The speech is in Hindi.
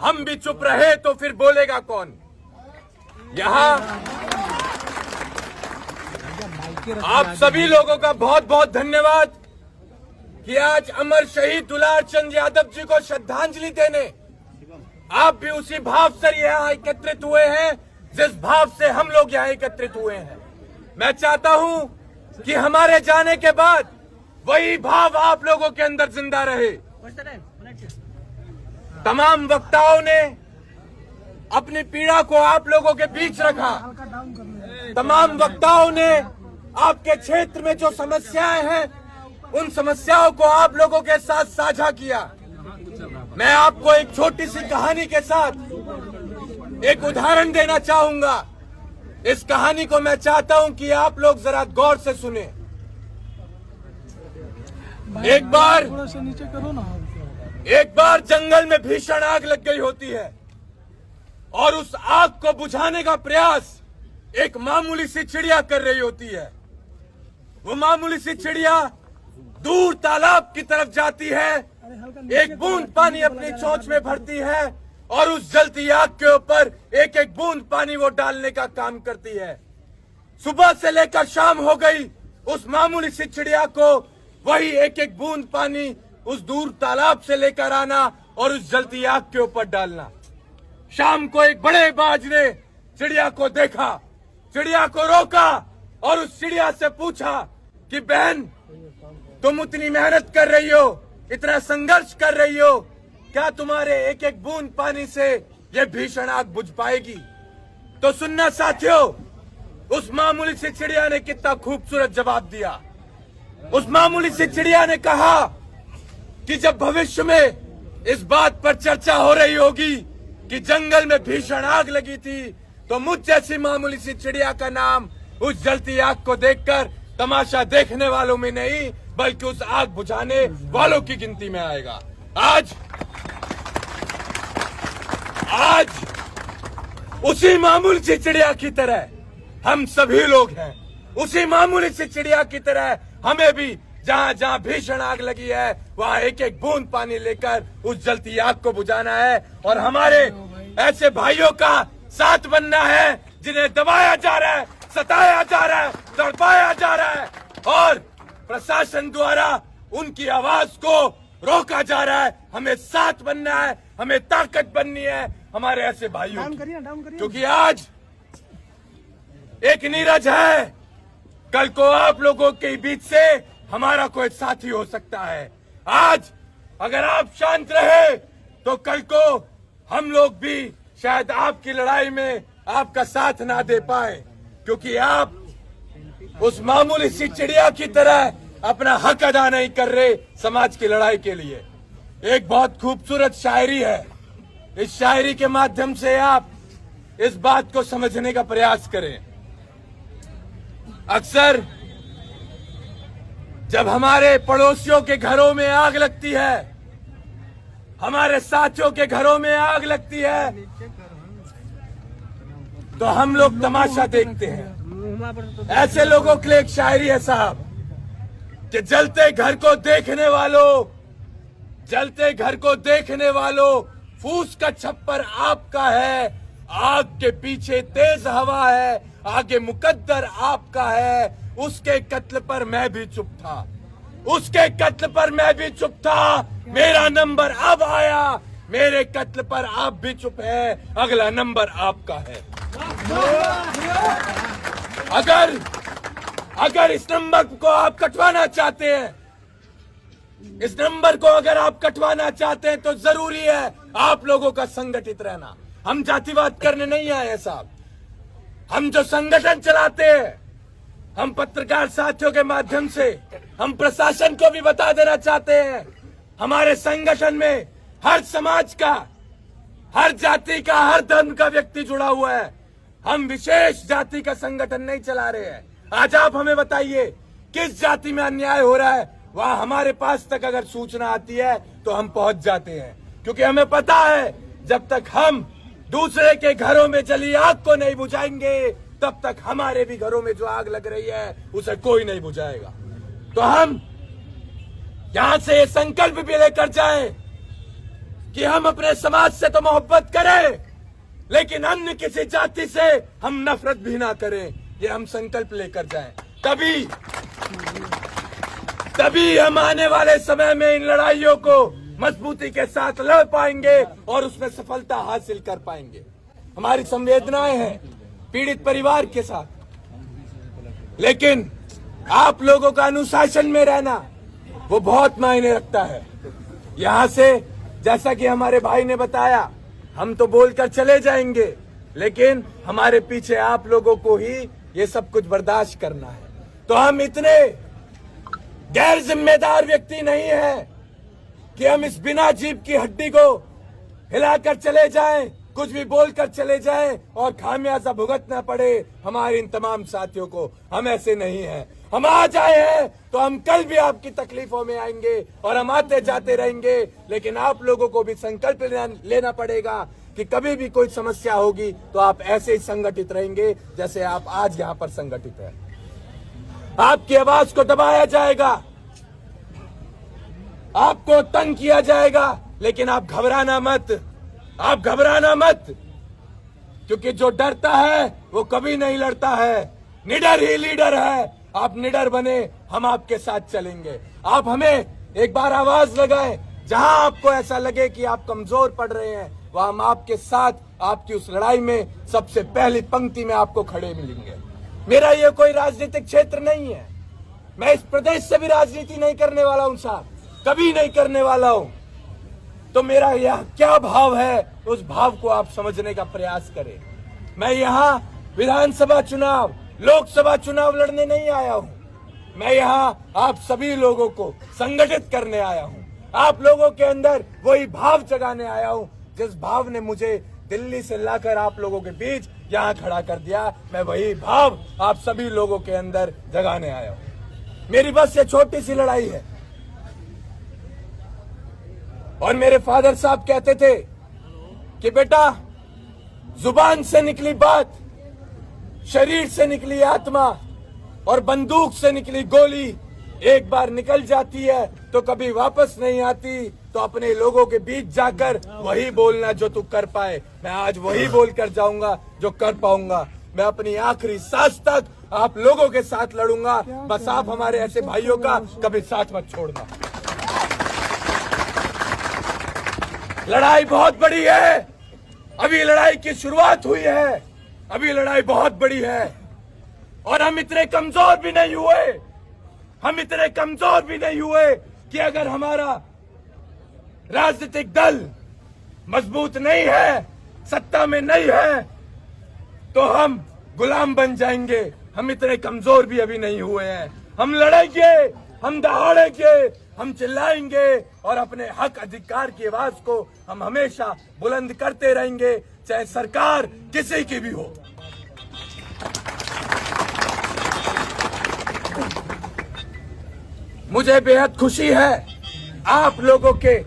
हम भी चुप रहे तो फिर बोलेगा कौन। यहाँ आप सभी लोगों का बहुत बहुत धन्यवाद कि आज अमर शहीद दुलार चंद यादव जी को श्रद्धांजलि देने आप भी उसी भाव से यहाँ एकत्रित हुए हैं जिस भाव से हम लोग यहाँ एकत्रित हुए हैं। मैं चाहता हूँ कि हमारे जाने के बाद वही भाव आप लोगों के अंदर जिंदा रहे। तमाम वक्ताओं ने अपनी पीड़ा को आप लोगों के बीच रखा। तमाम वक्ताओं ने आपके क्षेत्र में जो समस्याएं हैं उन समस्याओं को आप लोगों के साथ साझा किया। मैं आपको एक छोटी सी कहानी के साथ एक उदाहरण देना चाहूंगा। इस कहानी को मैं चाहता हूं कि आप लोग जरा गौर से सुने। एक बार जंगल में भीषण आग लग गई होती है और उस आग को बुझाने का प्रयास एक मामूली सी चिड़िया कर रही होती है। वो मामूली सी चिड़िया दूर तालाब की तरफ जाती है, एक बूंद पानी अपनी चोंच में भरती है और उस जलती आग के ऊपर एक एक बूंद पानी वो डालने का काम करती है। सुबह से लेकर शाम हो गई, उस मामूली सी चिड़िया को वही एक एक बूंद पानी उस दूर तालाब से लेकर आना और उस जलती आग के ऊपर डालना। शाम को एक बड़े बाज ने चिड़िया को देखा, चिड़िया को रोका और उस चिड़िया से पूछा कि बहन, तुम इतनी मेहनत कर रही हो, इतना संघर्ष कर रही हो, क्या तुम्हारे एक एक बूंद पानी से ये भीषण आग बुझ पाएगी? तो सुनना साथियों, उस मामूली सी चिड़िया ने कितना खूबसूरत जवाब दिया। उस मामूली सी चिड़िया ने कहा कि जब भविष्य में इस बात पर चर्चा हो रही होगी कि जंगल में भीषण आग लगी थी, तो मुझ जैसी मामूली सी चिड़िया का नाम उस जलती आग को देखकर तमाशा देखने वालों में नहीं बल्कि उस आग बुझाने वालों की गिनती में आएगा। आज उसी मामूली सी चिड़िया की तरह हम सभी लोग हैं। उसी मामूली सी चिड़िया की तरह हमें भी जहाँ जहाँ भीषण आग लगी है वहाँ एक एक बूंद पानी लेकर उस जलती आग को बुझाना है और हमारे ऐसे भाइयों का साथ बनना है जिन्हें दबाया जा रहा है, सताया जा रहा है, तड़पाया जा रहा है और प्रशासन द्वारा उनकी आवाज को रोका जा रहा है। हमें साथ बनना है, हमें ताकत बननी है हमारे ऐसे भाइयों की। क्योंकि आज एक नीरज है, कल को आप लोगों के बीच से हमारा कोई साथी हो सकता है। आज अगर आप शांत रहे तो कल को हम लोग भी शायद आपकी लड़ाई में आपका साथ ना दे पाए, क्योंकि आप उस मामूली सी चिड़िया की तरह अपना हक अदा नहीं कर रहे समाज की लड़ाई के लिए। एक बहुत खूबसूरत शायरी है, इस शायरी के माध्यम से आप इस बात को समझने का प्रयास करें। अक्सर जब हमारे पड़ोसियों के घरों में आग लगती है, हमारे साथियों के घरों में आग लगती है, तो हम लोग तमाशा देखते हैं। ऐसे लोगों के लिए एक शायरी है साहब कि जलते घर को देखने वालों, जलते घर को देखने वालों, फूस का छप्पर आपका है, आग के पीछे तेज हवा है, आगे मुकद्दर आपका है। उसके कत्ल पर मैं भी चुप था, उसके कत्ल पर मैं भी चुप था, मेरा नंबर अब आया, मेरे कत्ल पर आप भी चुप है, अगला नंबर आपका है। अगर इस नंबर को आप कटवाना चाहते हैं, इस नंबर को अगर आप कटवाना चाहते हैं तो जरूरी है आप लोगों का संगठित रहना। हम जातिवाद करने नहीं आए हैं साहब, हम जो संगठन चलाते हैं, हम पत्रकार साथियों के माध्यम से हम प्रशासन को भी बता देना चाहते हैं, हमारे संगठन में हर समाज का, हर जाति का, हर धर्म का व्यक्ति जुड़ा हुआ है। हम विशेष जाति का संगठन नहीं चला रहे हैं। आज आप हमें बताइए किस जाति में अन्याय हो रहा है, वहां हमारे पास तक अगर सूचना आती है तो हम पहुंच जाते हैं, क्योंकि हमें पता है जब तक हम दूसरे के घरों में जली आग को नहीं बुझाएंगे तब तक हमारे भी घरों में जो आग लग रही है उसे कोई नहीं बुझाएगा। तो हम यहां से ये संकल्प भी लेकर जाएं कि हम अपने समाज से तो मोहब्बत करें, लेकिन अन्य किसी जाति से हम नफरत भी ना करें। ये हम संकल्प लेकर जाएं, तभी हम आने वाले समय में इन लड़ाइयों को मजबूती के साथ लड़ पाएंगे और उसमें सफलता हासिल कर पाएंगे। हमारी संवेदनाएं हैं पीड़ित परिवार के साथ, लेकिन आप लोगों का अनुशासन में रहना वो बहुत मायने रखता है। यहाँ से जैसा कि हमारे भाई ने बताया, हम तो बोलकर चले जाएंगे, लेकिन हमारे पीछे आप लोगों को ही ये सब कुछ बर्दाश्त करना है। तो हम इतने गैर जिम्मेदार व्यक्ति नहीं है कि हम इस बिना जीभ की हड्डी को हिलाकर चले जाएं, कुछ भी बोलकर चले जाएं और खामियाजा भुगतना पड़े हमारे इन तमाम साथियों को। हम ऐसे नहीं हैं। हम आज आए हैं तो हम कल भी आपकी तकलीफों में आएंगे और हम आते जाते रहेंगे, लेकिन आप लोगों को भी संकल्प लेना पड़ेगा कि कभी भी कोई समस्या होगी तो आप ऐसे ही संगठित रहेंगे जैसे आप आज यहाँ पर संगठित हैं। आपकी आवाज को दबाया जाएगा, आपको तंग किया जाएगा, लेकिन आप घबराना मत, आप घबराना मत, क्योंकि जो डरता है वो कभी नहीं लड़ता है। निडर ही लीडर है। आप निडर बने, हम आपके साथ चलेंगे। आप हमें एक बार आवाज लगाएं, जहां आपको ऐसा लगे कि आप कमजोर पड़ रहे हैं, वहां हम आपके साथ आपकी उस लड़ाई में सबसे पहली पंक्ति में आपको खड़े मिलेंगे। मेरा ये कोई राजनीतिक क्षेत्र नहीं है। मैं इस प्रदेश से भी राजनीति नहीं करने वाला हूं साहब, कभी नहीं करने वाला हूं। तो मेरा यह क्या भाव है, उस भाव को आप समझने का प्रयास करें। मैं यहाँ विधानसभा चुनाव, लोकसभा चुनाव लड़ने नहीं आया हूं। मैं यहाँ आप सभी लोगों को संगठित करने आया हूं। आप लोगों के अंदर वही भाव जगाने आया हूं जिस भाव ने मुझे दिल्ली से लाकर आप लोगों के बीच यहाँ खड़ा कर दिया। मैं वही भाव आप सभी लोगों के अंदर जगाने आया हूं। मेरी बस ये छोटी सी लड़ाई है। और मेरे फादर साहब कहते थे कि बेटा, जुबान से निकली बात, शरीर से निकली आत्मा और बंदूक से निकली गोली एक बार निकल जाती है तो कभी वापस नहीं आती। तो अपने लोगों के बीच जाकर वही बोलना जो तू कर पाए। मैं आज वही बोलकर जाऊंगा जो कर पाऊंगा। मैं अपनी आखिरी सांस तक आप लोगों के साथ लड़ूंगा। बस आप हमारे ऐसे भाइयों का कभी साथ मत छोड़ना। लड़ाई बहुत बड़ी है, अभी लड़ाई की शुरुआत हुई है, अभी लड़ाई बहुत बड़ी है। और हम इतने कमजोर भी नहीं हुए, हम इतने कमजोर भी नहीं हुए कि अगर हमारा राजनीतिक दल मजबूत नहीं है, सत्ता में नहीं है, तो हम गुलाम बन जाएंगे। हम इतने कमजोर भी अभी नहीं हुए हैं। हम लड़ेंगे, हम दहाड़ेंगे, हम चिल्लाएंगे और अपने हक अधिकार की आवाज को हम हमेशा बुलंद करते रहेंगे, चाहे सरकार किसी की भी हो। मुझे बेहद खुशी है आप लोगों के